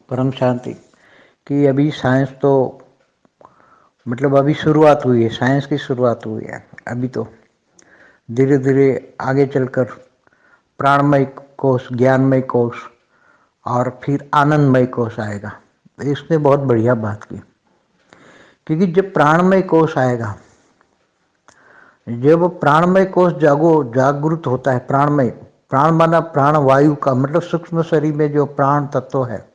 परम शांति कि अभी साइंस तो मतलब अभी शुरुआत हुई है, साइंस की शुरुआत हुई है। अभी तो धीरे धीरे आगे चलकर प्राणमय कोश, ज्ञानमय कोश और फिर आनंदमय कोश आएगा। तो इसने बहुत बढ़िया बात की, क्योंकि जब प्राणमय कोश आएगा, जब प्राणमय कोश जागृत होता है, प्राणमय, प्राण माना प्राण वायु का मतलब सूक्ष्म शरीर में जो प्राण तत्व है,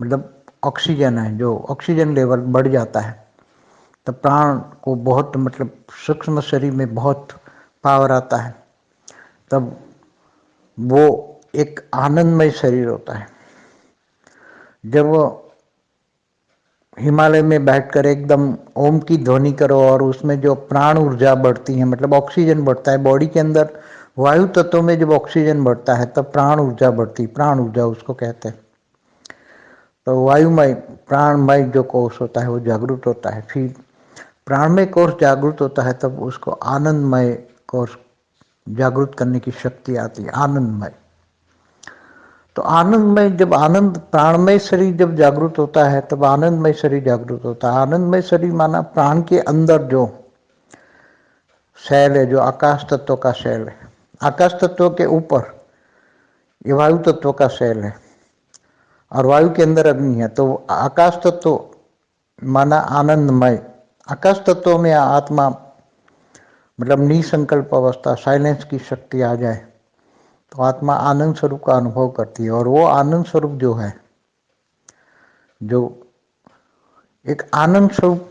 मतलब ऑक्सीजन है, जो ऑक्सीजन लेवल बढ़ जाता है तब प्राण को बहुत मतलब सूक्ष्म शरीर में बहुत पावर आता है, तब वो एक आनंदमय शरीर होता है। जब वो हिमालय में बैठकर एकदम ओम की ध्वनि करो और उसमें जो प्राण ऊर्जा बढ़ती है, मतलब ऑक्सीजन बढ़ता है बॉडी के अंदर, वायु तत्व में जब ऑक्सीजन बढ़ता है तब प्राण ऊर्जा बढ़ती, प्राण ऊर्जा उसको कहते हैं। तो वायुमय प्राणमय जो कोष होता है वो जागृत होता है, फिर प्राणमय कोष जागृत होता है तब उसको आनंदमय कोष जागृत करने की शक्ति आती है, आनंदमय। तो आनंदमय, जब आनंद प्राणमय शरीर जब जागृत होता है तब आनंदमय शरीर जागृत होता है। आनंदमय शरीर माना प्राण के अंदर जो शैल है, जो आकाश तत्व का शैल है, आकाश तत्व के ऊपर ये वायु तत्व का शैल है और वायु के अंदर अग्नि है। तो आकाश तत्व माना आनंदमय, आकाश तत्व में आत्मा मतलब निसंकल्प अवस्था, साइलेंस की शक्ति आ जाए तो आत्मा आनंद स्वरूप का अनुभव करती है। और वो आनंद स्वरूप जो है, जो एक आनंद स्वरूप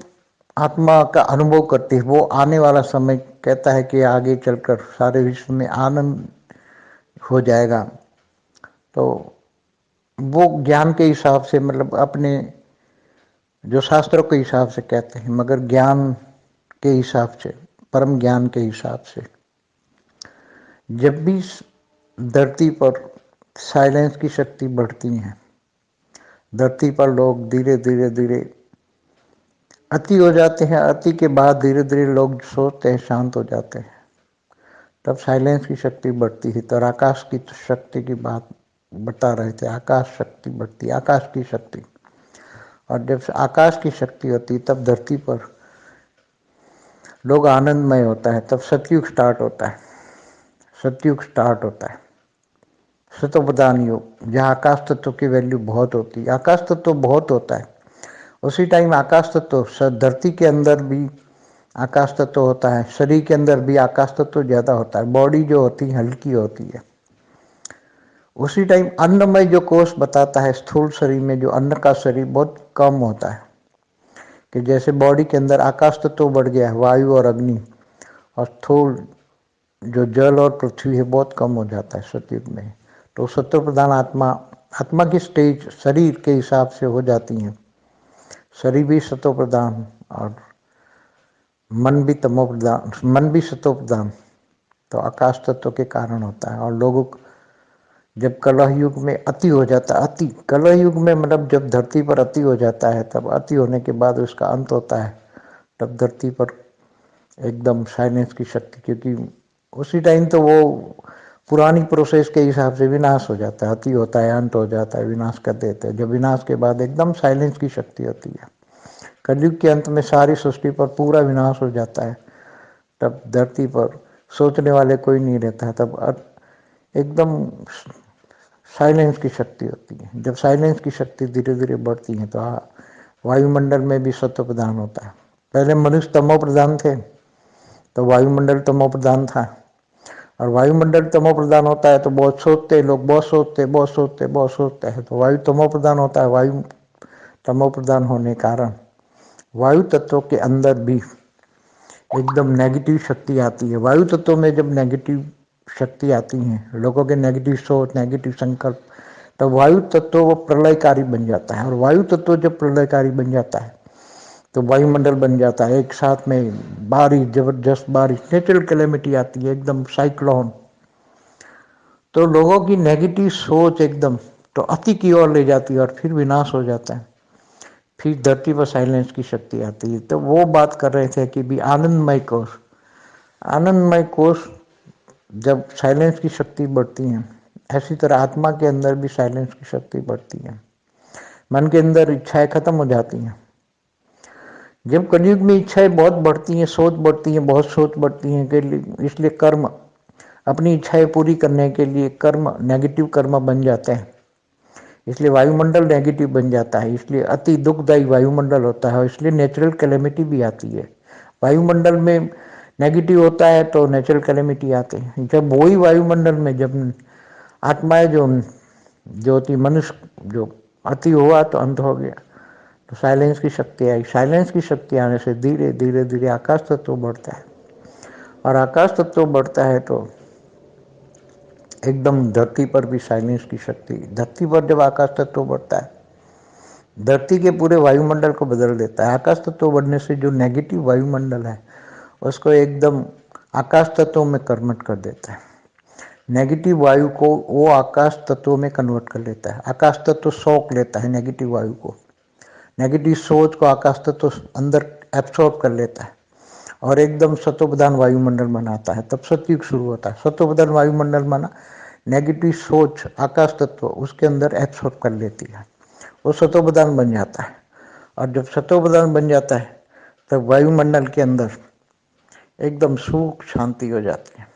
आत्मा का अनुभव करती है, वो आने वाला समय कहता है कि आगे चलकर सारे विश्व में आनंद हो जाएगा। तो वो ज्ञान के हिसाब से, मतलब अपने जो शास्त्रों के हिसाब से कहते हैं, मगर ज्ञान के हिसाब से, परम ज्ञान के हिसाब से, जब भी धरती पर साइलेंस की शक्ति बढ़ती है, धरती पर लोग धीरे धीरे धीरे अति हो जाते हैं, अति के बाद धीरे धीरे लोग सोते हैं, शांत हो जाते हैं, तब साइलेंस की शक्ति बढ़ती है। तो आकाश की शक्ति की बात बता रहे थे, आकाश शक्ति बढ़ती, आकाश की शक्ति। और जब आकाश की शक्ति होती तब धरती पर लोग आनंदमय होता है, तब सतयुग स्टार्ट होता है, सतयुग स्टार्ट होता है, सतोप्रधान योग, जहाँ आकाश तत्व की वैल्यू बहुत होती है, आकाश तत्व बहुत होता है। उसी टाइम आकाश तत्व धरती के अंदर भी आकाश तत्व होता है, शरीर के अंदर भी आकाश तत्व ज़्यादा होता है, बॉडी जो होती है हल्की होती है। उसी टाइम अन्नमय जो कोष बताता है, स्थूल शरीर में जो अन्न का शरीर बहुत कम होता है, कि जैसे बॉडी के अंदर आकाश तत्व बढ़ गया है, वायु और अग्नि, और स्थूल जो जल और पृथ्वी है बहुत कम हो जाता है सतयुग में। तो सत्व प्रधान आत्मा, आत्मा की स्टेज शरीर के हिसाब से हो जाती हैं, शरीर भी सत्व प्रधान और मन भी तमो प्रधान, मन भी सत्व प्रधान। तो आकाश तत्व के कारण होता है। और लोगों जब कलह युग में अति हो जाता है, अति कलह युग में मतलब जब धरती पर अति हो जाता है, तब अति होने के बाद उसका अंत होता है, तब धरती पर एकदम साइलेंस की शक्ति, क्योंकि उसी टाइम तो वो पुरानी प्रोसेस के हिसाब से विनाश हो जाता है, अति होता है, अंत हो जाता है, विनाश कर देते हैं। जब विनाश के बाद एकदम साइलेंस की शक्ति होती है, कलयुग के अंत में सारी सृष्टि पर पूरा विनाश हो जाता है, तब धरती पर सोचने वाले कोई नहीं रहता है, तब एकदम साइलेंस की शक्ति होती है। जब साइलेंस की शक्ति धीरे धीरे बढ़ती है तो वायुमंडल में भी सत्व प्रधान होता है। पहले मनुष्य तमो प्रधान थे, तो वायुमंडल तमो प्रधान था, और वायुमंडल तमो प्रधान होता है तो बहुत सोचते लोग, बहुत सोचते बहुत सोचते बहुत सोचते हैं, तो वायु तमो प्रधान होता है। वायु तमो प्रधान होने कारण वायु तत्वों के अंदर भी एकदम नेगेटिव शक्ति आती है। वायु तत्व में जब नेगेटिव शक्ति आती है, लोगों के नेगेटिव सोच, नेगेटिव संकल्प, तो वायु तत्व वो प्रलयकारी बन जाता है। और वायु तत्व जब प्रलयकारी बन जाता है तो वायुमंडल बन जाता है, एक साथ में बारिश, जबरदस्त बारिश, नेचुरल कैलेमिटी आती है, एकदम साइक्लोन। तो लोगों की नेगेटिव सोच एकदम तो अति की ओर ले जाती है और फिर विनाश हो जाता है, फिर धरती पर साइलेंस की शक्ति आती है। तो वो बात कर रहे थे कि भी आनंदमय कोष, आनंदमय कोष जब साइलेंस की शक्ति बढ़ती है, ऐसी तरह आत्मा के अंदर भी साइलेंस की शक्ति बढ़ती है। मन के अंदर इच्छाएं खत्म हो जाती हैं। जब कलयुग में इच्छाएं बहुत बढ़ती हैं, सोच बढ़ती है, बहुत सोच बढ़ती है, इसलिए कर्म, अपनी इच्छाएं पूरी करने के लिए कर्म, नेगेटिव कर्म बन जाते हैं। इसलिए वायुमंडल नेगेटिव बन जाता है, इसलिए अति दुखदायी वायुमंडल होता है, और इसलिए नेचुरल कैलेमिटी भी आती है। वायुमंडल में नेगेटिव होता है तो नेचुरल कैलेमिटी आते हैं। जब वही वायुमंडल में जब आत्माएं जो होती, मनुष्य जो अति हुआ तो अंत हो गया, तो साइलेंस की शक्ति आई। साइलेंस की शक्ति आने से धीरे धीरे धीरे आकाश तत्व बढ़ता है, और आकाश तत्व बढ़ता है तो एकदम धरती पर भी साइलेंस की शक्ति। धरती पर जब आकाश तत्व बढ़ता है, धरती के पूरे वायुमंडल को बदल देता है। आकाश तत्व बढ़ने से जो नेगेटिव वायुमंडल है उसको एकदम आकाश तत्व में कन्वर्ट कर देता है। नेगेटिव वायु को वो आकाश तत्व में कन्वर्ट कर लेता है। आकाश तत्व सोख लेता है नेगेटिव वायु को, नेगेटिव सोच को आकाश तत्व अंदर एब्सॉर्ब कर लेता है और एकदम सतोप्रधान वायुमंडल बनाता है। तब सतयुग शुरू होता है। सतोप्रधान वायुमंडल माना नेगेटिव सोच आकाश तत्व उसके अंदर एब्सॉर्ब कर लेती है, वो सतोप्रधान बन जाता है। और जब सतोप्रधान बन जाता है तब वायुमंडल के अंदर एकदम सुख शांति हो जाती है।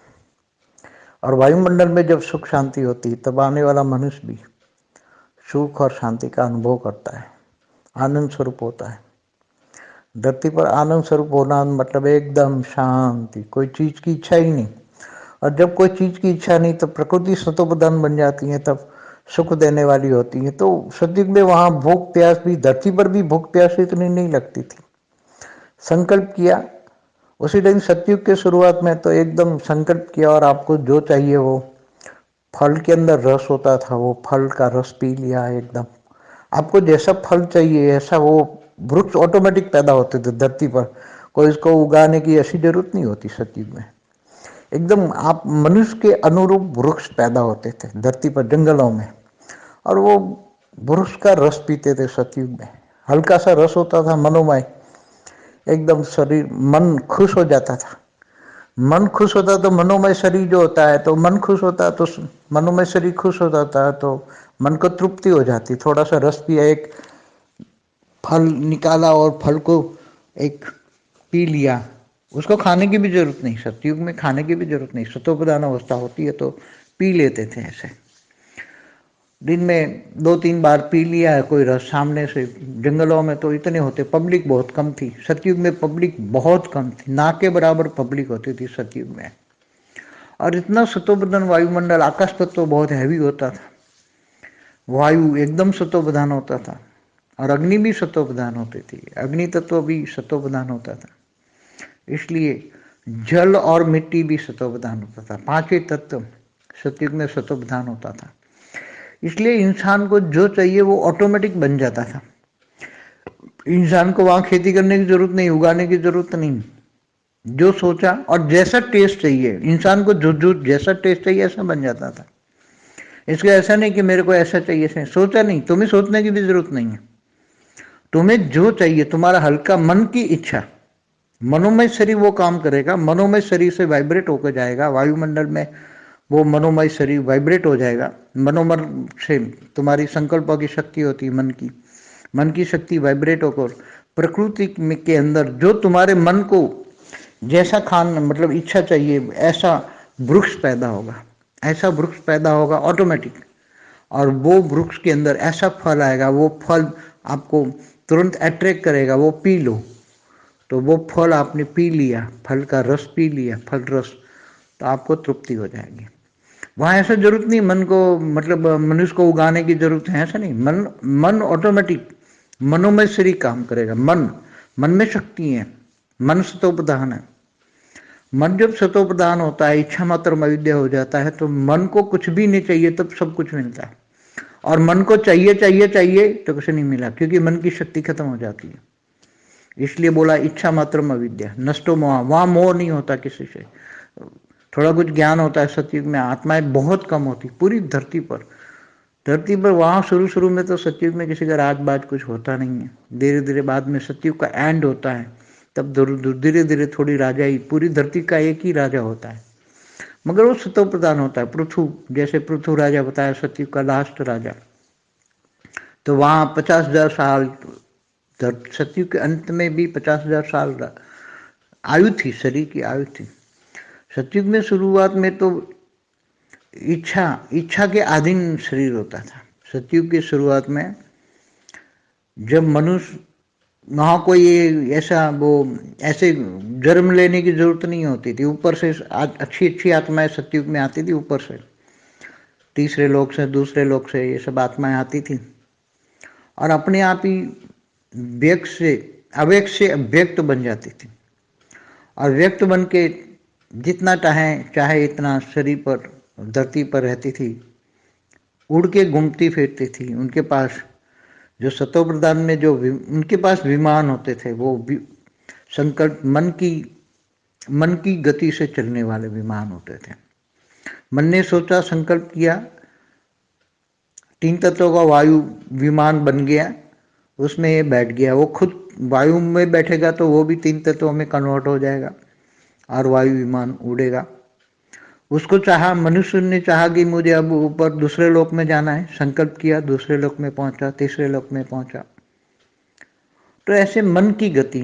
और वायुमंडल में जब सुख शांति होती है तब आने वाला मनुष्य भी सुख और शांति का अनुभव करता है, आनंद स्वरूप होता है। धरती पर आनंद स्वरूप होना मतलब एकदम शांति, कोई चीज की इच्छा ही नहीं। और जब कोई चीज की इच्छा नहीं तब प्रकृति सतोप्रधान बन जाती है, तब सुख देने वाली होती है। तो सतयुग में वहां भूख प्यास भी, धरती पर भी भूख प्यास इतनी नहीं लगती थी। संकल्प किया उसी दिन, सतयुग के शुरुआत में तो एकदम संकल्प किया और आपको जो चाहिए वो फल के अंदर रस होता था, वो फल का रस पी लिया। एकदम आपको जैसा फल चाहिए ऐसा वो वृक्ष ऑटोमेटिक पैदा होते थे धरती पर। कोई इसको उगाने की ऐसी जरूरत नहीं होती सतयुग में। एकदम आप मनुष्य के अनुरूप वृक्ष पैदा होते थे धरती पर, जंगलों में, और वो वृक्ष का रस पीते थे सतयुग में। हल्का सा रस होता था मनोमय, एकदम शरीर मन खुश हो जाता था। मन खुश होता तो मनोमय शरीर जो होता है, तो मन खुश होता तो मनोमय शरीर खुश हो जाता है, तो मन को तृप्ति हो जाती। थोड़ा सा रस पिया, एक फल निकाला और फल को एक पी लिया, उसको खाने की भी जरूरत नहीं। सतयुग में खाने की भी जरूरत नहीं, सतोप्रधान अवस्था होती है तो पी लेते थे ऐसे। दिन में 2-3 बार पी लिया है कोई रस सामने से। जंगलों में तो इतने होते, पब्लिक बहुत कम थी सतयुग में, पब्लिक बहुत कम थी, ना के बराबर पब्लिक होती थी सतयुग में। और इतना सतोप्रधान वायुमंडल, आकाश तत्व बहुत हैवी होता था, वायु एकदम सतोप्रधान होता था, और अग्नि भी सतोप्रधान होती थी, अग्नि तत्व भी सतोप्रधान होता था। इसलिए जल और मिट्टी भी सतोप्रधान होता था, पांचों तत्व सतयुग में सतोप्रधान होता था। इसलिए इंसान को जो चाहिए वो ऑटोमेटिक बन जाता था। इंसान को वहां खेती करने की जरूरत नहीं, उगाने की जरूरत नहीं। जो सोचा और जैसा टेस्ट चाहिए, इंसान को जो जैसा टेस्ट चाहिए ऐसा बन जाता था। इसलिए ऐसा नहीं कि मेरे को ऐसा चाहिए, सोचा नहीं, तुम्हें सोचने की भी जरूरत नहीं है। तुम्हें जो चाहिए, तुम्हारा हल्का मन की इच्छा, मनोमय शरीर वो काम करेगा, मनोमय शरीर से वाइब्रेट होकर जाएगा वायुमंडल में, वो मनोमय शरीर वाइब्रेट हो जाएगा। मनोमय से तुम्हारी संकल्पों की शक्ति होती है, मन की शक्ति वाइब्रेट होकर प्रकृति के अंदर जो तुम्हारे मन को जैसा खान मतलब इच्छा चाहिए ऐसा वृक्ष पैदा होगा, ऐसा वृक्ष पैदा होगा ऑटोमेटिक। और वो वृक्ष के अंदर ऐसा फल आएगा, वो फल आपको तुरंत अट्रैक्ट करेगा, वो पी लो। तो वो फल आपने पी लिया, फल का रस पी लिया, फल रस, तो आपको तृप्ति हो जाएगी। वहाँ ऐसा जरूरत नहीं मन को, मतलब मनुष्य को उगाने की जरूरत है, ऐसा नहीं। मन ऑटोमेटिक मनोमय शरीर काम करेगा। मन में शक्ति है, मन सतोप्रधान है। मन जब सतोप्रधान होता है, इच्छा मात्र अविद्या हो जाता है, तो मन को कुछ भी नहीं चाहिए तब सब कुछ मिलता है। और मन को चाहिए चाहिए चाहिए तो कुछ नहीं मिला, क्योंकि मन की शक्ति खत्म हो जाती है। इसलिए बोला इच्छा मात्र अविद्या नष्टो मोह, वहां मोह नहीं होता किसी से। थोड़ा कुछ ज्ञान होता है सतयुग में, आत्माएं बहुत कम होती पूरी धरती पर। वहां शुरू में तो सतयुग में किसी का राज बाज कुछ होता नहीं है। धीरे धीरे बाद में सतयुग का एंड होता है, तब धीरे धीरे थोड़ी राजा ही, पूरी धरती का एक ही राजा होता है, मगर वो सतो प्रधान होता है। पृथु, जैसे पृथु राजा बताया सतयुग का लास्ट राजा, तो वहाँ 50,000 साल, सतयुग के अंत में भी 50,000 साल आयु थी, शरीर की आयु थी। सतयुग में शुरुआत में तो इच्छा के अधीन शरीर होता था। सतयुग की शुरुआत में जब मनुष्य, वहाँ कोई ऐसा वो ऐसे जन्म लेने की जरूरत नहीं होती थी, ऊपर से अच्छी अच्छी आत्माएं सतयुग में आती थी, ऊपर से तीसरे लोक से, दूसरे लोक से ये सब आत्माएं आती थी और अपने आप ही व्यक्त से अव्यक्त से व्यक्त बन जाती थी और व्यक्त बन के जितना चाहे इतना शरीर पर, धरती पर रहती थी, उड़ के घूमती फिरती थी। उनके पास जो सतो प्रधान में जो उनके पास विमान होते थे, वो संकल्प मन की गति से चलने वाले विमान होते थे। मन ने सोचा, संकल्प किया, 3 तत्वों का वायु विमान बन गया, उसमें ये बैठ गया। वो खुद वायु में बैठेगा तो वो भी 3 तत्वों में कन्वर्ट हो जाएगा और वायु विमान उड़ेगा। उसको चाहा, मनुष्य ने चाहा कि मुझे अब ऊपर दूसरे लोक में जाना है, संकल्प किया, दूसरे लोक में पहुंचा, तीसरे लोक में पहुंचा। तो ऐसे मन की गति,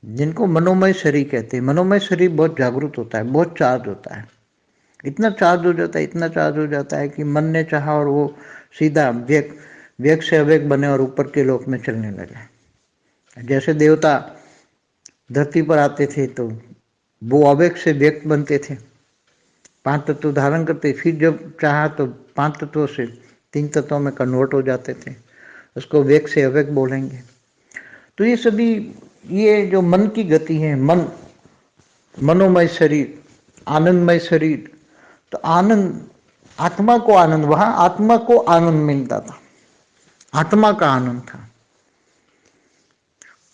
जिनको मनोमय शरीर कहते हैं, मनोमय शरीर बहुत जागरूक होता है, बहुत चार्ज होता है, इतना चार्ज हो जाता है कि मन ने चाहा और वो सीधा व्यक्त से अव्यक्त बने और ऊपर के लोक में चलने लगे। जैसे देवता धरती पर आते थे तो वो अव्यक्त से व्यक्त बनते थे, 5 तत्व धारण करते, फिर जब चाहा तो 5 तत्वों से 3 तत्वों में कन्वर्ट हो जाते थे, उसको व्यक्त से अव्यक्त बोलेंगे। तो ये सभी, ये जो मन की गति है, मनोमय शरीर, आनंदमय शरीर, तो आनंद, आत्मा को आनंद, वहां आत्मा को आनंद मिलता था, आत्मा का आनंद था।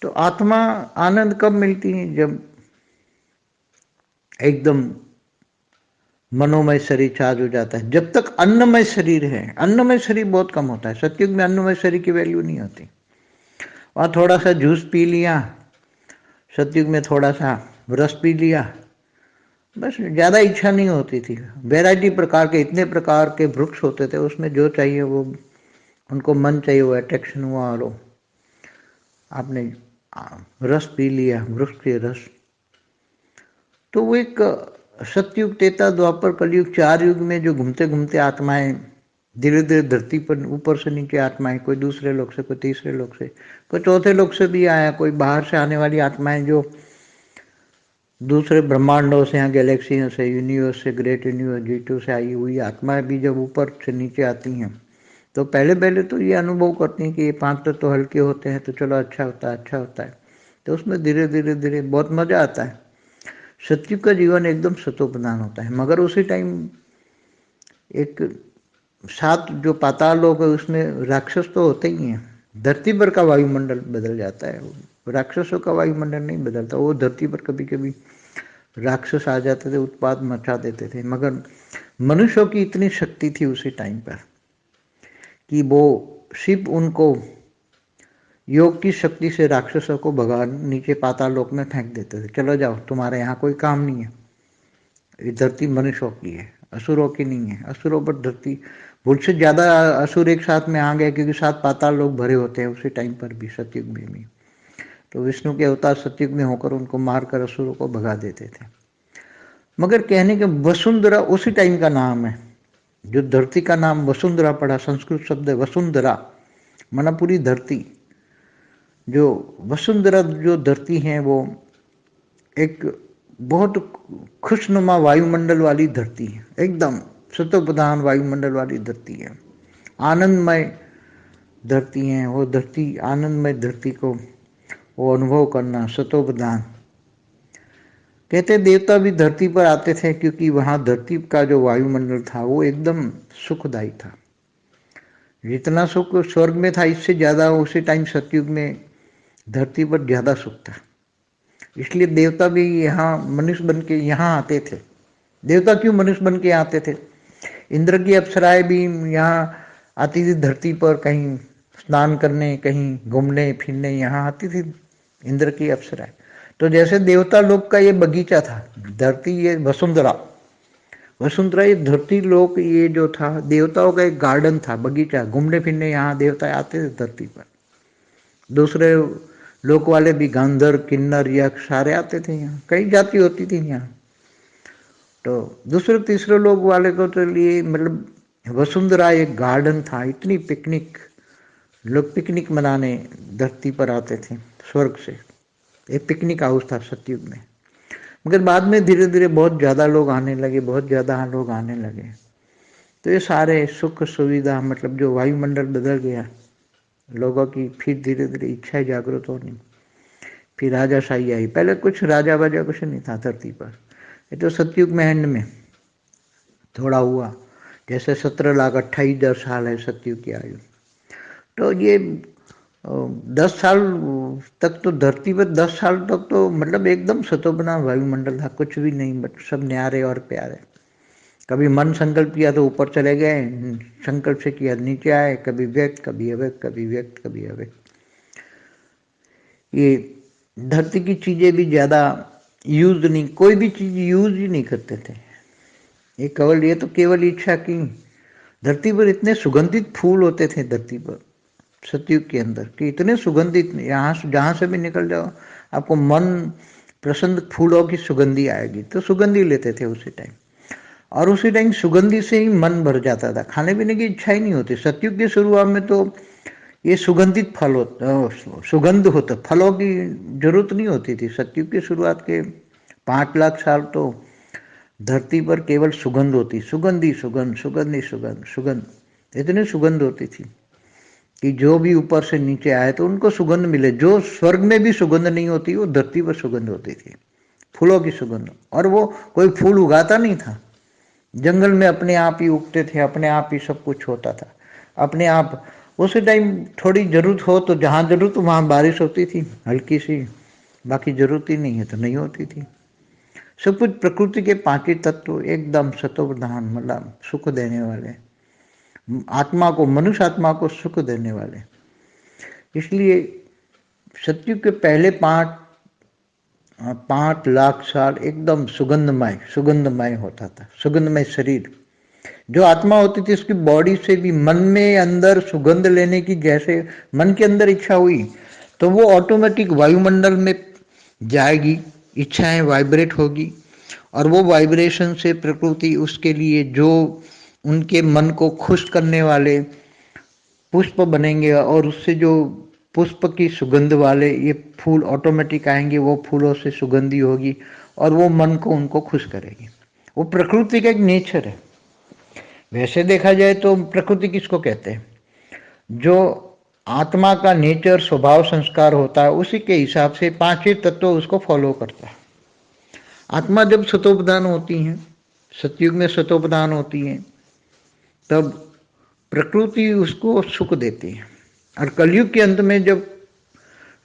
तो आत्मा आनंद कब मिलती है? जब एकदम मनोमय शरीर चार्ज हो जाता है। जब तक अन्नमय शरीर है, अन्नमय शरीर बहुत कम होता है। सतयुग में अन्नमय शरीर की वैल्यू नहीं होती। वहाँ थोड़ा सा जूस पी लिया, सतयुग में थोड़ा सा रस पी लिया, बस, ज़्यादा इच्छा नहीं होती थी। वैरायटी प्रकार के, इतने प्रकार के वृक्ष होते थे, उसमें जो चाहिए वो उनको मन चाहिए, वो अट्रैक्शन हुआ और आपने रस पी लिया, वृक्ष के रस। तो वो एक सतयुग, त्रेता, द्वापर, कलयुग, 4 युग में जो घूमते घूमते आत्माएं धीरे धीरे धरती पर ऊपर से नीचे आत्माएं, कोई दूसरे लोक से, कोई तीसरे लोक से, कोई चौथे लोक से भी आया, कोई बाहर से आने वाली आत्माएं जो दूसरे ब्रह्मांडों से, यहाँ गैलेक्सियों से, यूनिवर्स से, ग्रेट यूनिवर्स G2 से आई हुई आत्माएं भी जब ऊपर से नीचे आती हैं तो पहले तो ये अनुभव करती हैं कि ये 5 तत्व तो हल्के होते हैं, तो चलो अच्छा होता है। तो उसमें धीरे धीरे बहुत मजा आता है। सतयुग का जीवन एकदम सतोप्रधान होता है, मगर उसी टाइम एक 7 जो पाताल लोक है उसमें राक्षस तो होते ही हैं। धरती पर का वायुमंडल बदल जाता है, राक्षसों का वायुमंडल नहीं बदलता। वो धरती पर कभी कभी राक्षस आ जाते थे, उत्पात मचा देते थे, मगर मनुष्यों की इतनी शक्ति थी उसी टाइम पर कि वो सिर्फ उनको योग की शक्ति से राक्षसों को भगवान नीचे पाताल लोक में फेंक देते थे। चलो जाओ, तुम्हारे यहाँ कोई काम नहीं है, ये धरती मनुष्यों की है, असुरों की नहीं है। असुरों पर धरती, भूल से ज़्यादा असुर एक साथ में आ गए, क्योंकि 7 पाताल लोक भरे होते हैं उसी टाइम पर भी, सतयुग में भी। तो विष्णु के अवतार सतयुग में होकर उनको मारकर असुरों को भगा देते थे। मगर कहने के वसुंधरा उसी टाइम का नाम है। जो धरती का नाम वसुंधरा पड़ा, संस्कृत शब्द है वसुंधरा, माना पूरी धरती। जो वसुंधरा जो धरती है वो एक बहुत खुशनुमा वायुमंडल वाली धरती है, एकदम सतोप्रधान वायुमंडल वाली धरती है, आनंदमय धरती है। वो धरती, आनंदमय धरती को वो अनुभव करना, सतोप्रधान। कहते देवता भी धरती पर आते थे, क्योंकि वहाँ धरती का जो वायुमंडल था वो एकदम सुखदायी था। जितना सुख स्वर्ग में था, इससे ज़्यादा उसी टाइम सतयुग में धरती पर ज़्यादा सुख था। इसलिए देवता भी यहाँ मनुष्य बन के यहाँ आते थे। देवता क्यों मनुष्य बन के आते थे? इंद्र की अप्सराएं भी यहाँ आती थी धरती पर, कहीं स्नान करने, कहीं घूमने फिरने यहाँ आती थी इंद्र की अप्सराएं। तो जैसे देवता लोक का ये बगीचा था, धरती ये वसुंधरा, वसुंधरा ये धरती लोक, ये जो था देवताओं का एक गार्डन था, बगीचा, घूमने फिरने यहाँ देवता आते थे धरती पर। दूसरे लोक वाले भी, गांधर, किन्नर, यक्ष सारे आते थे यहाँ, कई जाति होती थी यहाँ। तो दूसरे तीसरे लोक वाले को तो लिए मतलब वसुंधरा एक गार्डन था, इतनी पिकनिक, लोग पिकनिक मनाने धरती पर आते थे स्वर्ग से। एक पिकनिक हाउस था सतयुग में। मगर बाद में धीरे धीरे बहुत ज़्यादा लोग आने लगे, बहुत ज़्यादा लोग आने लगे, तो ये सारे सुख सुविधा, मतलब जो वायुमंडल बदल गया लोगों की, फिर धीरे धीरे इच्छाएं जागृत होनी, फिर राजाशाही आई। पहले कुछ राजा वाजा कुछ नहीं था धरती पर, ये तो सतयुग में एंड में थोड़ा हुआ। जैसे 17,28,000 साल है सतयुग की आयु, तो ये 10 साल तक तो धरती पर, 10 साल तक तो मतलब एकदम सतोबना वायुमंडल था, कुछ भी नहीं, बट सब न्यारे और प्यारे। कभी मन संकल्प किया तो ऊपर चले गए, संकल्प से किया नीचे आए, कभी व्यक्त, कभी अव्यक्त, कभी व्यक्त, कभी अव्यक्त। ये धरती की चीजें भी ज्यादा यूज नहीं, कोई भी चीज यूज ही नहीं करते थे। ये केवल इच्छा की। धरती पर इतने सुगंधित फूल होते थे धरती पर सतयुग के अंदर, कि इतने सुगंधित, यहाँ जहाँ से भी निकल जाओ आपको मन प्रसन्न, फूलों की सुगंधी आएगी, तो सुगंधी लेते थे उसी टाइम। और उसी टाइम सुगंधी से ही मन भर जाता था, खाने पीने की इच्छा ही नहीं होती। सतयुग की शुरुआत में तो ये सुगंधित फल होता, सुगंध होता, फलों की जरूरत नहीं होती थी। सतयुग की शुरुआत के 5 लाख साल तो धरती पर केवल सुगंध होती, सुगंधी सुगंध, सुगंधी सुगंध, सुगंध, इतनी सुगंध होती थी कि जो भी ऊपर से नीचे आए तो उनको सुगंध मिले। जो स्वर्ग में भी सुगंध नहीं होती, वो धरती पर सुगंध होती थी, फूलों की सुगंध। और वो कोई फूल उगाता नहीं था, जंगल में अपने आप ही उगते थे, अपने आप ही सब कुछ होता था, अपने आप। उसी टाइम थोड़ी जरूरत हो तो जहाँ जरूरत वहाँ बारिश होती थी हल्की सी, बाकी जरूरत ही नहीं है तो नहीं होती थी। सब कुछ प्रकृति के 5 ही तत्व एकदम सतोप्रधान, मतलब सुख देने वाले, आत्मा को, मनुष्य आत्मा को सुख देने वाले। इसलिए सतयुग के पहले 5 लाख साल एकदम सुगंधमय, सुगंधमय होता था, सुगंधमय शरीर। जो आत्मा होती थी उसकी बॉडी से भी मन में अंदर सुगंध लेने की, जैसे मन के अंदर इच्छा हुई तो वो ऑटोमेटिक वायुमंडल में जाएगी, इच्छाएं वाइब्रेट होगी, और वो वाइब्रेशन से प्रकृति उसके लिए जो उनके मन को खुश करने वाले पुष्प बनेंगे, और उससे जो पुष्प की सुगंध वाले ये फूल ऑटोमेटिक आएंगे, वो फूलों से सुगंधी होगी और वो मन को उनको खुश करेगी। वो प्रकृति का एक नेचर है। वैसे देखा जाए तो प्रकृति किसको कहते हैं? जो आत्मा का नेचर, स्वभाव, संस्कार होता है, उसी के हिसाब से 5 ही तत्व उसको फॉलो करता है। आत्मा जब सतोप्रधान होती है, सतयुग में सतोप्रधान होती है, तब प्रकृति उसको सुख देती है। और कलयुग के अंत में जब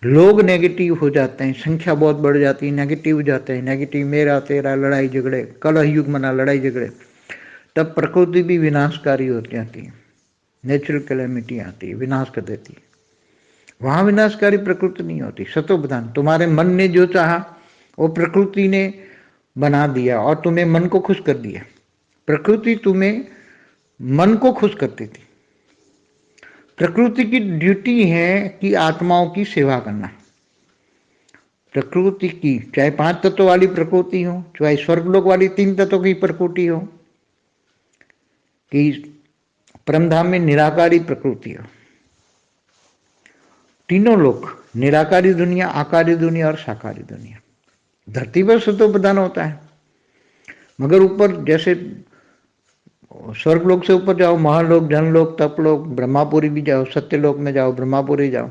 लोग नेगेटिव हो जाते हैं, संख्या बहुत बढ़ जाती है, नेगेटिव हो जाते हैं, नेगेटिव, मेरा तेरा, लड़ाई झगड़े, कलह युग मना, लड़ाई झगड़े, तब प्रकृति भी विनाशकारी हो जाती है, नेचुरल कैलेमिटी आती है, विनाश कर देती है। वहां विनाशकारी प्रकृति नहीं होती, सतोप्रधान। तुम्हारे मन ने जो चाहा वो प्रकृति ने बना दिया और तुम्हें मन को खुश कर दिया। प्रकृति तुम्हें मन को खुश करती थी। प्रकृति की ड्यूटी है कि आत्माओं की सेवा करना। प्रकृति की, चाहे 5 तत्व वाली प्रकृति हो, चाहे स्वर्गलोक वाली 3 तत्वों की प्रकृति हो, कि परमधाम में निराकारी प्रकृति हो, तीनों लोक, निराकारी दुनिया, आकारी दुनिया और साकारी दुनिया। धरती पर सतो प्रधान होता है, मगर ऊपर जैसे स्वर्गलोक से ऊपर जाओ, महालोक, जनलोक, तपलोक, ब्रह्मापुरी भी जाओ, सत्यलोक में जाओ, ब्रह्मापुरी जाओ,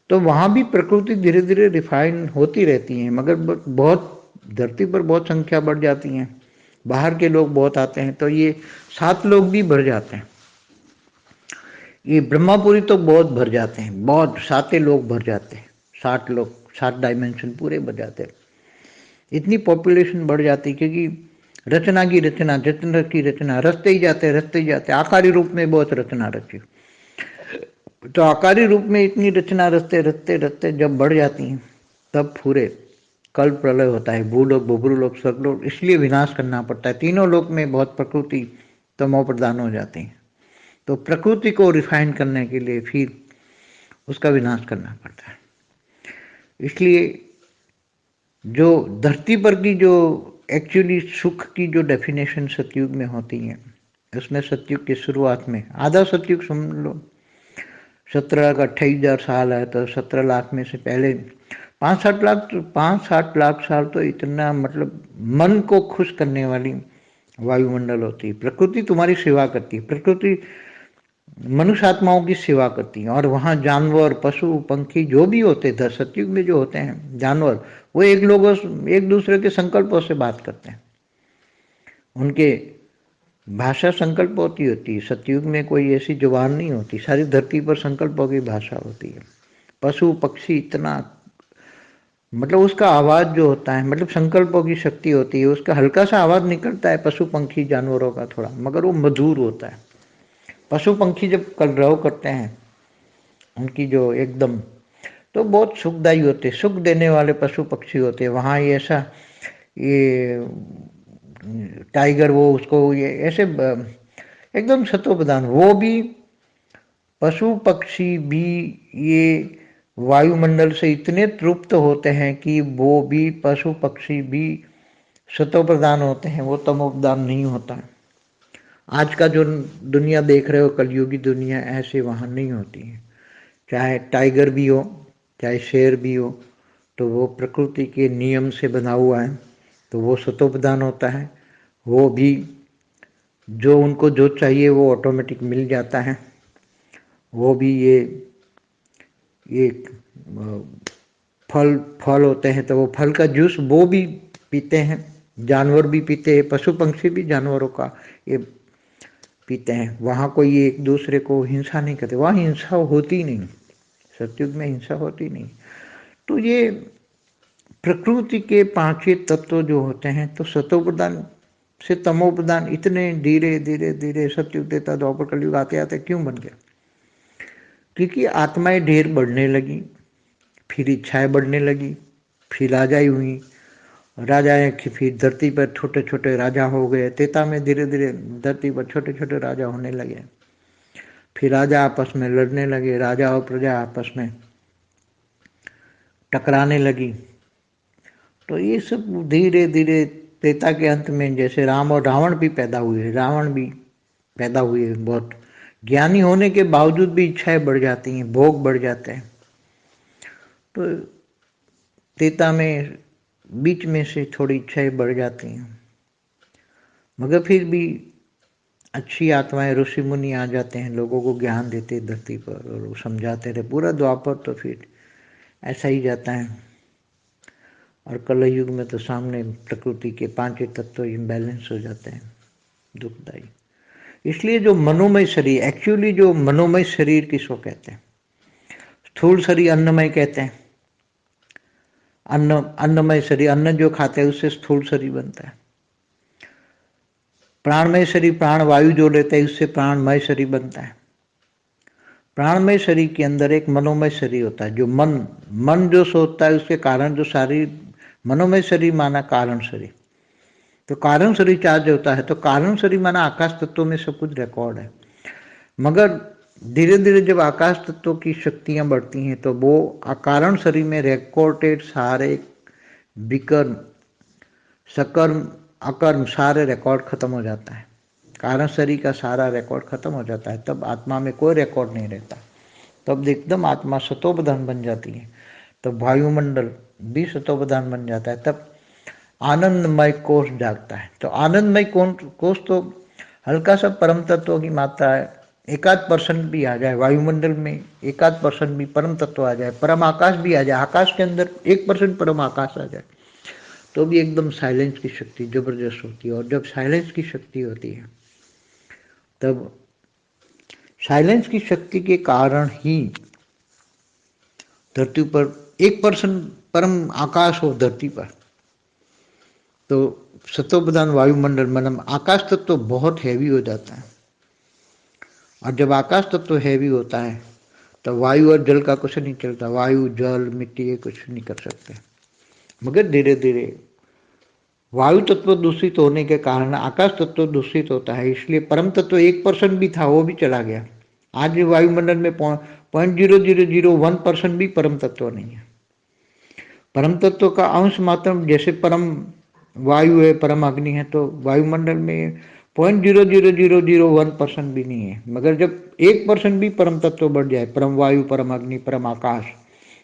तो वहां भी प्रकृति धीरे धीरे रिफाइन होती रहती है। मगर बहुत धरती पर बहुत संख्या बढ़ जाती है, बाहर के लोग बहुत आते हैं, तो ये 7 लोग भी भर जाते हैं। ये ब्रह्मापुरी तो बहुत भर जाते हैं, बहुत 7 लोग भर जाते हैं, 60 लोग, 7 डायमेंशन पूरे भर जाते हैं। इतनी पॉपुलेशन बढ़ जाती, क्योंकि रचना की रचना, जतन की रचना, रचते ही जाते, आकारी रूप में बहुत रचना रची। तो आकारी रूप में इतनी रचना रचते रचते रचते जब बढ़ जाती हैं, तब पूरे कल प्रलय होता है, भूलोक, बुभुलोक, स्वर्गलोक, इसलिए विनाश करना पड़ता है। तीनों लोक में बहुत प्रकृति तमो प्रधान हो जाती है, तो प्रकृति को रिफाइन करने के लिए फिर उसका विनाश करना पड़ता है। इसलिए जो धरती पर की जो एक्चुअली सुख की जो डेफिनेशन सतयुग में होती है, उसमें सतयुग की शुरुआत में आधा सतयुग समझ लो, 17 लाख 28 हजार साल है, तो 17 लाख में से पहले 5-7 साल तो इतना मतलब मन को खुश करने वाली वायुमंडल होती है। प्रकृति तुम्हारी सेवा करती है, प्रकृति मनुष्य आत्माओं की सेवा करती है, और वहाँ जानवर, पशु, पंखी जो भी होते थे सतयुग में, जो होते हैं जानवर, वो एक दूसरे के संकल्पों से बात करते हैं। उनके भाषा संकल्प होती है। सतयुग में कोई ऐसी जुबान नहीं होती, सारी धरती पर संकल्पों की भाषा होती है। पशु पक्षी इतना मतलब उसका आवाज जो होता है, मतलब संकल्पों की शक्ति होती है, उसका हल्का सा आवाज निकलता है पशु पंखी जानवरों का थोड़ा, मगर वो मधुर होता है। पशु पंखी जब कलरव करते हैं, उनकी जो एकदम, तो बहुत सुखदायी होते, सुख देने वाले पशु पक्षी होते हैं। वहाँ ये ऐसा ये टाइगर, वो उसको ये ऐसे एकदम सतोप्रधान, वो भी पशु पक्षी भी ये वायुमंडल से इतने तृप्त होते हैं कि वो भी पशु पक्षी भी सतोप्रधान होते हैं, वो तमोप्रधान नहीं होता है। आज का जो दुनिया देख रहे हो, कलयुगी दुनिया, ऐसे वहाँ नहीं होती है। चाहे टाइगर भी हो, चाहे शेर भी हो, तो वो प्रकृति के नियम से बना हुआ है, तो वो सतोप्रधान होता है। वो भी जो उनको जो चाहिए वो ऑटोमेटिक मिल जाता है। वो भी ये फल होते हैं, तो वो फल का जूस वो भी पीते हैं, जानवर भी पीते हैं, पशु पंक्षी भी जानवरों का ये पीते हैं। वहाँ कोई एक दूसरे को हिंसा नहीं करते, वहाँ हिंसा होती नहीं, सतयुग में हिंसा होती नहीं। तो ये प्रकृति के पांचों तत्व जो होते हैं, तो सतोप्रधान से तमोप्रधान इतने धीरे धीरे धीरे सतयुग त्रेता द्वापर कलयुग आते आते क्यों बन गया? क्योंकि आत्माएं ढेर बढ़ने लगी, फिर इच्छाएं बढ़ने लगी, फिर राजाई हुई, राजाएं की फिर धरती पर छोटे छोटे राजा हो गए। त्रेता में धीरे धीरे धरती पर छोटे छोटे राजा होने लगे, फिर राजा आपस में लड़ने लगे, राजा और प्रजा आपस में टकराने लगी। तो ये सब धीरे धीरे त्रेता के अंत में जैसे राम और रावण भी पैदा हुए, रावण भी पैदा हुए, बहुत ज्ञानी होने के बावजूद भी इच्छाएं बढ़ जाती हैं, भोग बढ़ जाते हैं। तो त्रेता में बीच में से थोड़ी इच्छाएं बढ़ जाती हैं, मगर फिर भी अच्छी आत्माएं, ऋषि मुनि आ जाते हैं, लोगों को ज्ञान देते धरती पर, और वो समझाते रहे पूरा द्वापर, तो फिर ऐसा ही जाता है। और कलयुग में तो सामने प्रकृति के पांचों तत्व इम्बैलेंस हो जाते हैं, दुखदायी। इसलिए जो मनोमय शरीर, एक्चुअली जो मनोमय शरीर किसको कहते हैं? स्थूल शरीर अन्नमय कहते हैं। अन्नमय शरीर, अन्न जो खाते हैं उससे स्थूल शरीर बनता है। प्राणमय शरीर, प्राण वायु जो लेते हैं उससे प्राणमय शरीर बनता है। प्राणमय शरीर के अंदर एक मनोमय शरीर होता है, जो मन जो सोचता है उसके कारण जो शरीर, मनोमय शरीर माना कारण शरीर। तो कारण शरीर चार्ज होता है, तो कारण शरीर माना आकाश तत्वों में सब कुछ रिकॉर्ड है। मगर धीरे धीरे जब आकाश तत्वों की शक्तियां बढ़ती हैं, तो वो अकारण शरीर में रिकॉर्डेड सारे विकर्म, सकर्म, अकर्म सारे रिकॉर्ड खत्म हो जाता है। कारण शरीर का सारा रिकॉर्ड खत्म हो जाता है, तब आत्मा में कोई रिकॉर्ड नहीं रहता, तब एकदम आत्मा सतोप्रधान बन जाती है। तब वायुमंडल भी सतोप्रधान बन जाता है, तब आनंदमय कोष जागता है। तो आनंदमय कोष तो हल्का सा परम तत्व की मात्रा है, 1% भी आ जाए वायुमंडल में, 1% भी परम तत्व आ जाए, परम आकाश भी आ जाए, आकाश के अंदर 1% परम आकाश आ जाए, तो भी एकदम साइलेंस की शक्ति जबरदस्त होती है। और जब साइलेंस की शक्ति होती है, तब साइलेंस की शक्ति के कारण ही धरती पर 1% परम आकाश हो धरती पर, तो सतोप्रधान वायुमंडल मतलब आकाश तत्व तो बहुत हैवी हो जाता है। और जब आकाश तत्व तो हैवी होता है, तो वायु और जल का कुछ नहीं चलता, वायु जल मिट्टी ये कुछ नहीं कर सकते। मगर धीरे धीरे वायु तत्व दूषित होने के कारण आकाश तत्व दूषित होता है, इसलिए परम तत्व 1% भी था, वो भी चला गया। आज भी वायुमंडल में 0.0001% भी परम तत्व नहीं है। परम तत्व का अंश मात्र, जैसे परम वायु है, परम अग्नि है, तो वायुमंडल में 0.0001% भी नहीं है। मगर जब 1% भी परम तत्व बढ़ जाए, परम वायु, परम अग्नि, परम आकाश,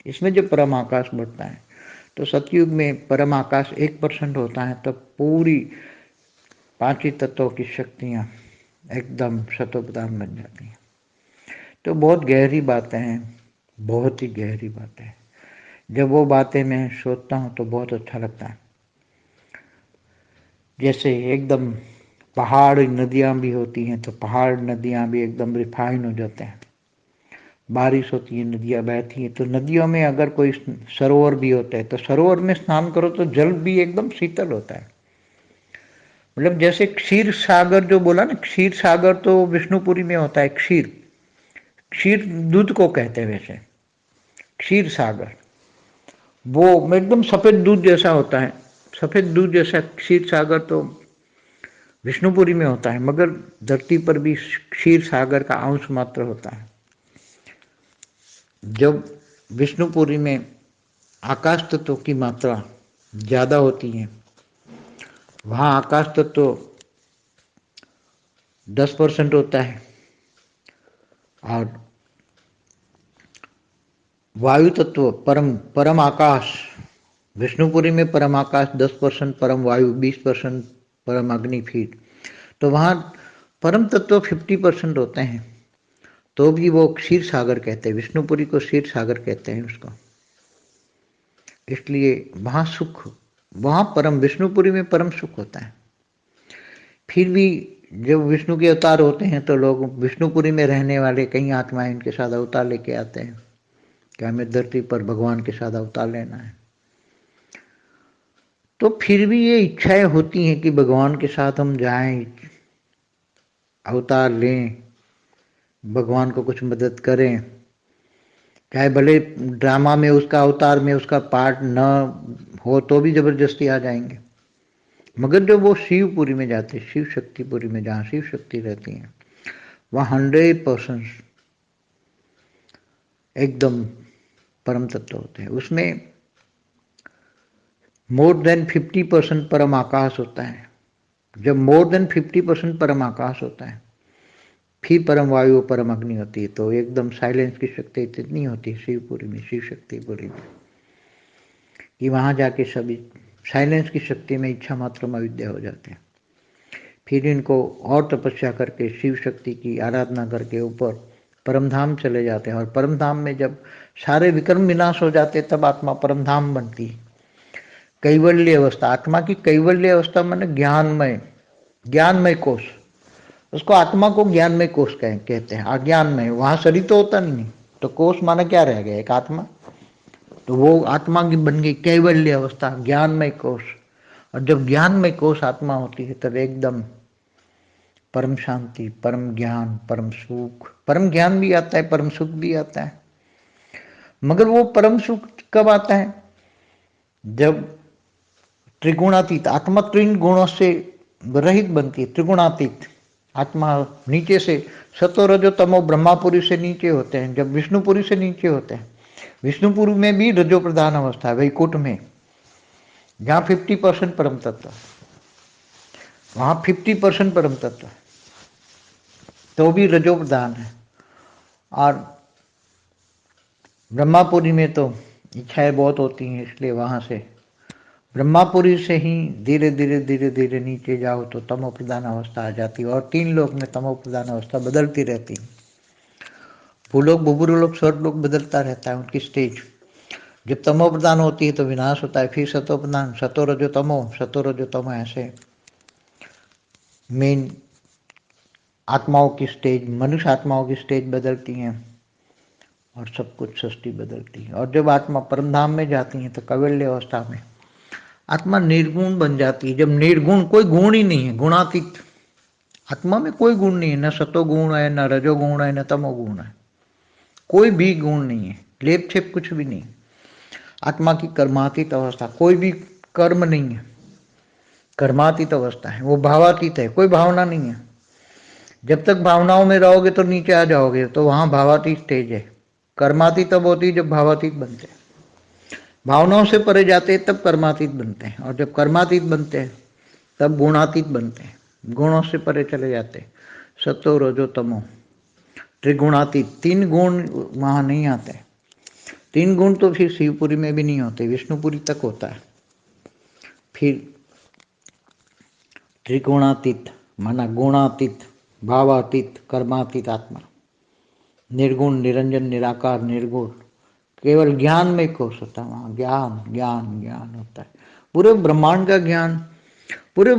इसमें जब परम आकाश बढ़ता है तो सतयुग में परम आकाश 1% होता है, तो पूरी पांच ही तत्वों की शक्तियां एकदम शतोपदान बन जाती हैं। तो बहुत गहरी बातें हैं, बहुत ही गहरी बातें हैं। जब वो बातें मैं सोचता हूँ तो बहुत अच्छा लगता है। जैसे एकदम पहाड़ नदियाँ भी होती हैं, तो पहाड़ नदियाँ भी एकदम रिफाइन हो जाते हैं। बारिश होती है, नदियाँ बहती हैं, तो नदियों में अगर कोई सरोवर भी होता है तो सरोवर में स्नान करो तो जल भी एकदम शीतल होता है। मतलब जैसे क्षीर सागर जो बोला ना, क्षीर सागर तो विष्णुपुरी में होता है। क्षीर, क्षीर दूध को कहते हैं वैसे, क्षीर सागर वो एकदम सफेद दूध जैसा होता है, सफेद दूध जैसा क्षीर सागर तो विष्णुपुरी में होता है, मगर धरती पर भी क्षीर सागर का अंश मात्र होता है। जब विष्णुपुरी में आकाश तत्व की मात्रा ज्यादा होती है, वहां आकाश तत्व 10% होता है और वायु तत्व परम आकाश, विष्णुपुरी में परम आकाश 10%, परम वायु 20%, परम अग्नि फीट, तो वहां परम तत्व 50% होते हैं, तो भी वो क्षीर सागर कहते हैं। विष्णुपुरी को क्षीर सागर कहते हैं उसको, इसलिए वहां सुख, वहां परम विष्णुपुरी में परम सुख होता है। फिर भी जब विष्णु के अवतार होते हैं तो लोग विष्णुपुरी में रहने वाले कई आत्माएं इनके साथ अवतार लेके आते हैं कि हमें धरती पर भगवान के साथ अवतार लेना है। तो फिर भी ये इच्छाएं होती हैं कि भगवान के साथ हम जाएं, अवतार लें, भगवान को कुछ मदद करें, चाहे भले ड्रामा में उसका अवतार में उसका पार्ट न हो तो भी जबरदस्ती आ जाएंगे। मगर जब वो शिवपुरी में जाते, शिव शक्तिपुरी में जहाँ शिव शक्ति रहती है, वहाँ 100% एकदम परम तत्व होते हैं। उसमें मोर देन 50% परम आकाश होता है। जब मोर देन 50% परम आकाश होता है, फिर परम वायु परम अग्नि होती है, तो एकदम साइलेंस की शक्ति इतनी होती है शिवपुरी में, शिव शक्तिपुरी में, कि वहां जाके सभी साइलेंस की शक्ति में इच्छा मात्र में विद्या हो जाते हैं। फिर इनको और तपस्या करके शिव शक्ति की आराधना करके ऊपर परमधाम चले जाते हैं, और परमधाम में जब सारे विक्रम विनाश हो जाते तब आत्मा परमधाम बनती है। कैवल्य अवस्था, आत्मा की कैवल्य अवस्था माने ज्ञानमय, ज्ञानमय कोश, उसको आत्मा को ज्ञानमय कोश कहते हैं। अज्ञानमय, वहां शरीर तो होता नहीं, तो कोश माना क्या रह गया, एक आत्मा, तो वो आत्मा की बन गई कैवल्य अवस्था, ज्ञानमय कोश। और जब ज्ञानमय कोश आत्मा होती है तब एकदम परम शांति, परम ज्ञान, परम सुख, परम ज्ञान भी आता है, परम सुख भी आता है। मगर वो परम सुख कब आता है, जब त्रिगुणातीत आत्मा तीन गुणों से रहित बनती है। त्रिगुणातीत आत्मा नीचे से सतो रजो तमो ब्रह्मापुरी से नीचे होते हैं, जब विष्णुपुरी से नीचे होते हैं। विष्णुपुरी में भी रजो प्रधान अवस्था है, वैकुंठ में जहाँ 50% परम तत्व, वहाँ 50% परम तत्व, तो भी रजो प्रधान है। और ब्रह्मापुरी में तो इच्छाएं बहुत होती हैं, इसलिए वहाँ से ब्रह्मापुरी से ही धीरे धीरे धीरे धीरे नीचे जाओ तो तमो प्रधान अवस्था आ जाती है। और 3 लोक में तमो प्रधान अवस्था बदलती रहती है। भूलोक, भूभुलोक, स्वर्गलोक बदलता रहता है उनकी स्टेज। जब तमो प्रधान होती है तो विनाश होता है, फिर सतो प्रधान, सतो रजो तमो, सतो रजो तमो, ऐसे मेन आत्माओं की स्टेज, मनुष्य आत्माओं की स्टेज बदलती हैं और सब कुछ सृष्टि बदलती है। और जब आत्मा परमधाम में जाती है तो कैवल्य अवस्था में आत्मा निर्गुण बन जाती है। जब निर्गुण, कोई गुण ही नहीं है, गुणातीत आत्मा में कोई गुण नहीं है, न सतो गुण है, न रजो गुण है, न तमो गुण है, कोई भी गुण नहीं है, लेप छेप कुछ भी नहीं। आत्मा की कर्मातीत अवस्था, कोई भी कर्म नहीं है, कर्मातीत अवस्था है, वो भावातीत है, कोई भावना नहीं है। जब तक भावनाओं में रहोगे तो नीचे आ जाओगे, तो वहां भावातीत स्टेज है। कर्मातीत तब होती है जब भावातीत बनते हैं, भावनाओं से परे जाते हैं तब कर्मातीत बनते हैं, और जब कर्मातीत बनते हैं तब गुणातीत बनते हैं, गुणों से परे चले जाते हैं, सतो रजो तमो त्रिगुणातीत। तीन गुण वहां नहीं आते, तीन गुण तो फिर शिवपुरी में भी नहीं होते, विष्णुपुरी तक होता है। फिर त्रिगुणातीत माना गुणातीत, भावातीत, कर्मातीत आत्मा, निर्गुण, निरंजन, निराकार, निर्गुण, केवल ज्ञान में कोश होता है वहां, ज्ञान ज्ञान ज्ञान होता है, पूरे ब्रह्मांड का ज्ञान। पूरे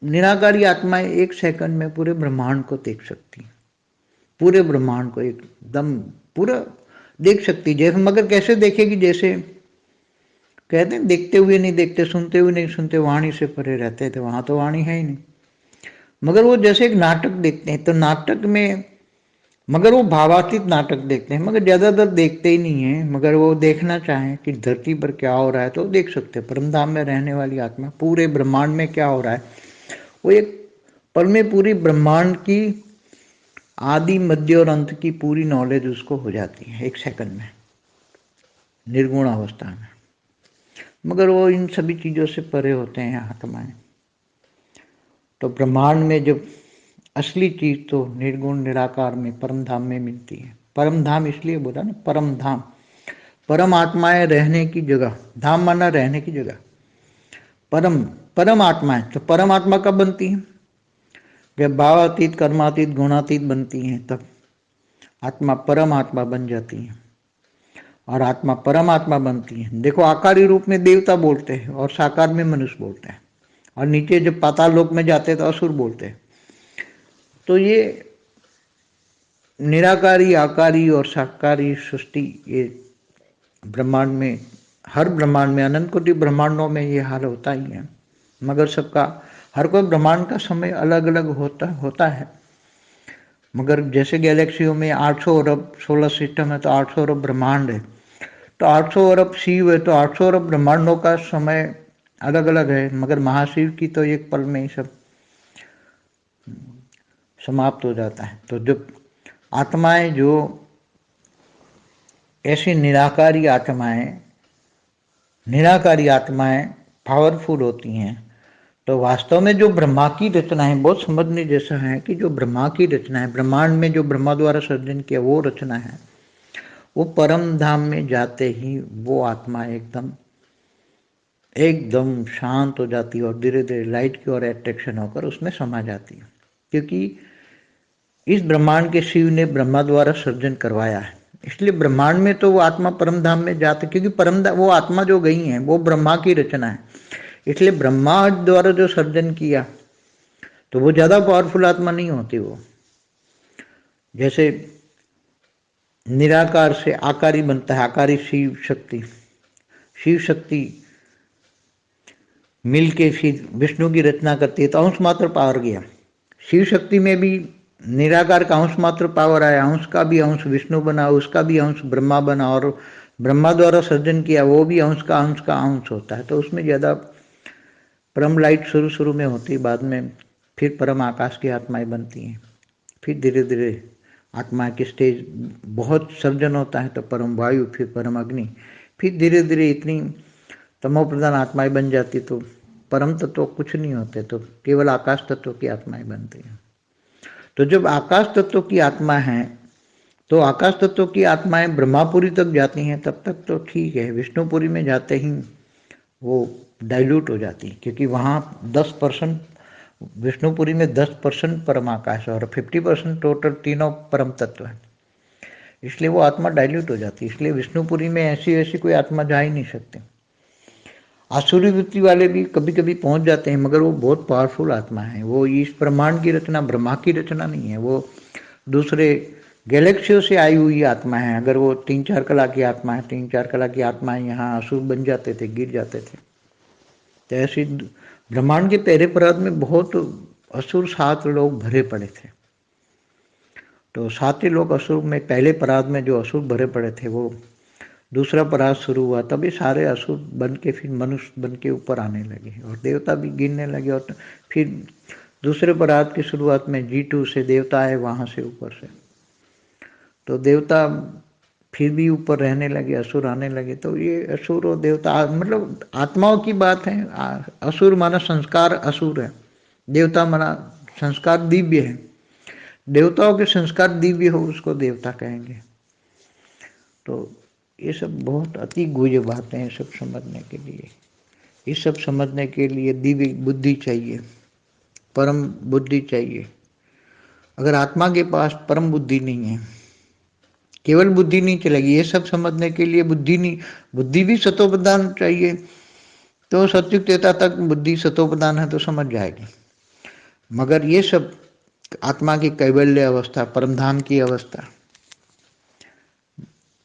निराकारी आत्माएं एक सेकंड में पूरे ब्रह्मांड को देख सकती, पूरे ब्रह्मांड को एकदम पूरा देख सकती। जैसे मगर कैसे देखेगी, जैसे कहते हैं देखते हुए नहीं देखते, सुनते हुए नहीं सुनते, वाणी से परे रहते थे, वहां तो वाणी है ही नहीं। मगर वो जैसे एक नाटक देखते हैं, तो नाटक में मगर वो भावातीत नाटक देखते हैं, मगर ज्यादातर देखते ही नहीं है। मगर वो देखना चाहें कि धरती पर क्या हो रहा है तो देख सकते हैं। परमधाम में रहने वाली आत्मा पूरे ब्रह्मांड में क्या हो रहा है, वो एक पल में पूरी ब्रह्मांड की आदि मध्य और अंत की पूरी नॉलेज उसको हो जाती है एक सेकंड में, निर्गुण अवस्था में। मगर वो इन सभी चीजों से परे होते हैं आत्माएं। तो ब्रह्मांड में जब असली चीज तो निर्गुण निराकार में परम धाम में मिलती है। परम धाम इसलिए बोला ना, परम धाम, परम आत्माएं रहने की जगह, धाम माना रहने की जगह, परम परम आत्माएं। तो परम आत्मा कब बनती है, जब भावातीत, कर्मातीत, गुणातीत बनती हैं, तब आत्मा परम आत्मा बन जाती है। और आत्मा परमात्मा बनती है। देखो आकारी रूप में देवता बोलते हैं और साकार में मनुष्य बोलते हैं, और नीचे जब पाताल लोक में जाते हैं तो असुर बोलते हैं। तो ये निराकारी, आकारी और साकारी सृष्टि, ये ब्रह्मांड में, हर ब्रह्मांड में, अनंत कोटि ब्रह्मांडों में ये हाल होता ही है। मगर सबका, हर कोई ब्रह्मांड का समय अलग अलग होता है। मगर जैसे गैलेक्सियों में 800 अरब सोलर सिस्टम है, तो 800 अरब ब्रह्मांड है, तो 800 अरब शिव है, तो 800 अरब ब्रह्मांडों का समय अलग अलग है। मगर महाशिव की तो एक पल में ही सब समाप्त हो जाता है। तो जब आत्माएं, जो ऐसी निराकारी आत्माएं पावरफुल होती हैं, तो वास्तव में जो ब्रह्मा की रचना है, बहुत समझने जैसा है कि जो ब्रह्मा की रचना है, ब्रह्मांड में जो ब्रह्मा द्वारा सर्जन किया वो रचना है, वो परम धाम में जाते ही वो आत्मा एकदम एकदम शांत हो जाती है और धीरे धीरे लाइट की ओर अट्रैक्शन होकर उसमें समा जाती है। क्योंकि इस ब्रह्मांड के शिव ने ब्रह्मा द्वारा सर्जन करवाया है, इसलिए ब्रह्मांड में तो वो आत्मा परम धाम में जाते, क्योंकि परम वो आत्मा जो गई है वो ब्रह्मा की रचना है, इसलिए ब्रह्मा द्वारा जो सर्जन किया तो वो ज्यादा पावरफुल आत्मा नहीं होती। वो जैसे निराकार से आकारी बनता है, आकारी शिव शक्ति, शिव शक्ति मिलके फिर विष्णु की रचना करती है, तो अंश मात्र पावर गया। शिव शक्ति में भी निराकार का अंश मात्र पावर आया, अंश का भी अंश विष्णु बना, उसका भी अंश ब्रह्मा बना, और ब्रह्मा द्वारा सर्जन किया वो भी अंश का अंश होता है। तो उसमें ज़्यादा परम लाइट शुरू में होती है, बाद में फिर परम आकाश की आत्माएं बनती हैं। फिर धीरे धीरे आत्मा की स्टेज बहुत सर्जन होता है, तो परम वायु, फिर परम अग्नि, फिर धीरे धीरे इतनी तमो प्रधान आत्माएं बन जाती, तो परम तत्व कुछ नहीं होते, तो केवल आकाश तत्व की आत्माएं बनती हैं। तो जब आकाश तत्व की आत्मा है, तो आकाश तत्व की आत्माएं ब्रह्मापुरी तक जाती हैं, तब तक तो ठीक है। विष्णुपुरी में जाते ही वो डाइल्यूट हो जाती है, क्योंकि वहाँ 10%, विष्णुपुरी में 10% परम आकाश है और 50% टोटल तीनों परम तत्व है, इसलिए वो आत्मा डाइल्यूट हो जाती है। इसलिए विष्णुपुरी में ऐसी कोई आत्मा जा ही नहीं सकती। आसुरी वृत्ति वाले भी कभी कभी पहुंच जाते हैं, मगर वो बहुत पावरफुल आत्मा है। वो इस ब्रह्मांड की रचना, ब्रह्मा की रचना नहीं है, वो दूसरे गैलेक्सियों से आई हुई आत्मा है। अगर वो 3-4 कला की आत्मा है, 3-4 कला की आत्माएं यहाँ असुर बन जाते थे, गिर जाते थे। तो ऐसी ब्रह्मांड के पहले परात में बहुत असुर 7 लोग भरे पड़े थे। तो 7 लोग असुर में, पहले परात में जो असुर भरे पड़े थे, वो दूसरा परात शुरू हुआ, तब ये सारे असुर बन के फिर मनुष्य बन के ऊपर आने लगे और देवता भी गिरने लगे। और फिर दूसरे परात की शुरुआत में G2 से देवता आए, वहाँ से ऊपर से, तो देवता फिर भी ऊपर रहने लगे, असुर आने लगे। तो ये असुर और देवता मतलब आत्माओं की बात है। असुर माना संस्कार असुर है, देवता माना संस्कार दिव्य है। देवताओं के संस्कार दिव्य हो उसको देवता कहेंगे। तो ये सब बहुत अति गुह्य बातें हैं सब समझने के लिए। ये सब समझने के लिए दिव्य बुद्धि चाहिए, परम बुद्धि चाहिए। अगर आत्मा के पास परम बुद्धि नहीं है, केवल बुद्धि नहीं चलेगी। ये सब समझने के लिए बुद्धि नहीं, बुद्धि भी सतोप्रधान चाहिए। तो सत्युग त्रेता तक बुद्धि सतोप्रधान है तो समझ जाएगी। मगर ये सब आत्मा की कैवल्य अवस्था, परमधाम की अवस्था,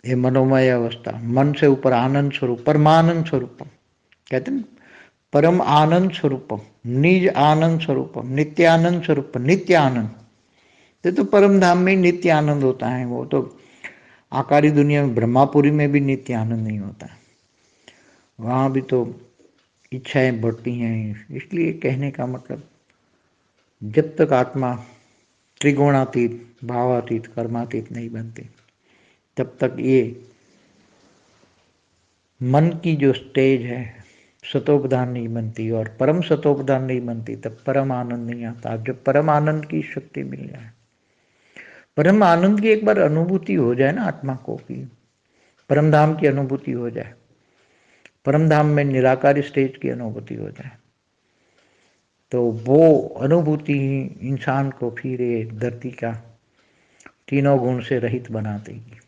ये मनोमय अवस्था, मन से ऊपर आनंद स्वरूप, परमानंद स्वरूपम कहते हैं, परम आनंद स्वरूपम, निज आनंद स्वरूपम, नित्यानंद स्वरूपम, नित्य आनंद। तो परम धाम में नित्य आनंद होता है। वो तो आकारी दुनिया में ब्रह्मापुरी में भी नित्य आनंद नहीं होता है, वहाँ भी तो इच्छाएं बढ़ती हैं। इसलिए कहने का मतलब, जब तक आत्मा त्रिगुणातीत, भावातीत, कर्मातीत नहीं बनती, तब तक ये मन की जो स्टेज है सतोप्रधान नहीं बनती, और परम सतोप्रधान नहीं बनती, तब परम आनंद नहीं आता। जब परम आनंद की शक्ति मिल जाए, परम आनंद की एक बार अनुभूति हो जाए ना आत्मा को, कि परम धाम की अनुभूति हो जाए, परम धाम में निराकार स्टेज की अनुभूति हो जाए, तो वो अनुभूति ही इंसान को फिर ये धरती का तीनों गुण से रहित बना देगी।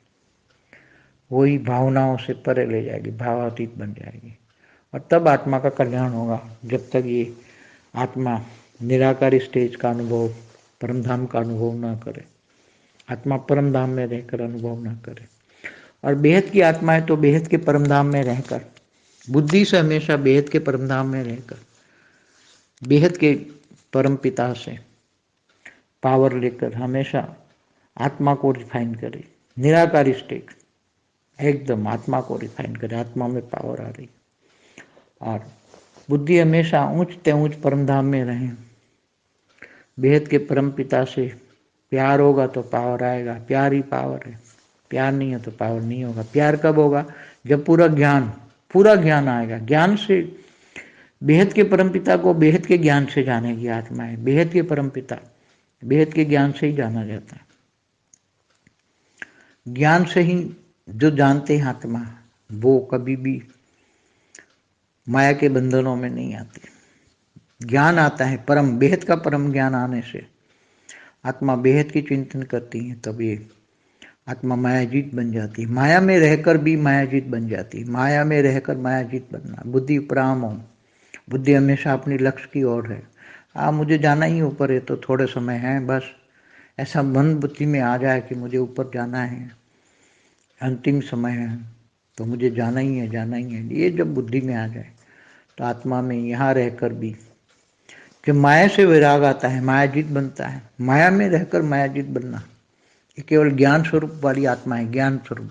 वही भावनाओं से परे ले जाएगी, भावातीत बन जाएगी, और तब आत्मा का कल्याण होगा। जब तक ये आत्मा निराकार स्टेज का अनुभव, परमधाम का अनुभव ना करे, आत्मा परमधाम में रहकर अनुभव ना करे। और बेहद की आत्मा है तो बेहद के परमधाम में रहकर, बुद्धि से हमेशा बेहद के परमधाम में रहकर, बेहद के परम पिता से पावर लेकर हमेशा आत्मा को रिफाइन करे। निराकार स्टेज एकदम आत्मा को रिफाइन करे, आत्मा में पावर आ रही, और बुद्धि हमेशा ऊंच ते ऊंच परमधाम में रहे। बेहद के परम पिता से प्यार होगा तो पावर आएगा, प्यार ही पावर है। प्यार नहीं है तो पावर नहीं होगा। प्यार कब होगा? जब पूरा ज्ञान आएगा। ज्ञान से बेहद के परमपिता को बेहद के ज्ञान से जानेगी आत्मा है। बेहद के परमपिता बेहद के ज्ञान से ही जाना जाता है। ज्ञान से ही जो जानते हैं आत्मा, वो कभी भी माया के बंधनों में नहीं आते। ज्ञान आता है परम, बेहद का परम ज्ञान आने से आत्मा बेहद की चिंतन करती है, तब ये आत्मा मायाजीत बन जाती है। माया में रहकर भी मायाजीत बन जाती है। माया में रहकर मायाजीत बनना, बुद्धि उपराम हो। बुद्धि हमेशा अपनी लक्ष्य की ओर है। मुझे जाना ही ऊपर है, तो थोड़े समय है बस, ऐसा मन बुद्धि में आ जाए कि मुझे ऊपर जाना है, अंतिम समय है तो मुझे जाना ही है, जाना ही है। ये जब बुद्धि में आ जाए तो आत्मा में यहाँ रहकर भी कि माया से वैराग आता है, मायाजीत बनता है। माया में रहकर मायाजीत बनना, ये केवल ज्ञान स्वरूप वाली आत्मा है। ज्ञान स्वरूप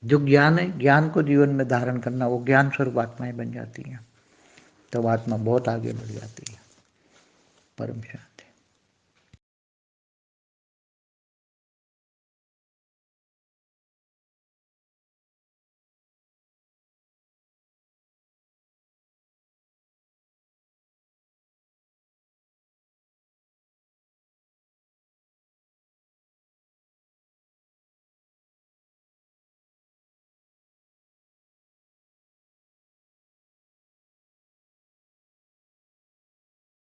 जो ज्ञान है, ज्ञान को जीवन में धारण करना, वो ज्ञान स्वरूप आत्माएं बन जाती हैं। तब आत्मा बहुत आगे बढ़ जाती है। परम शांति।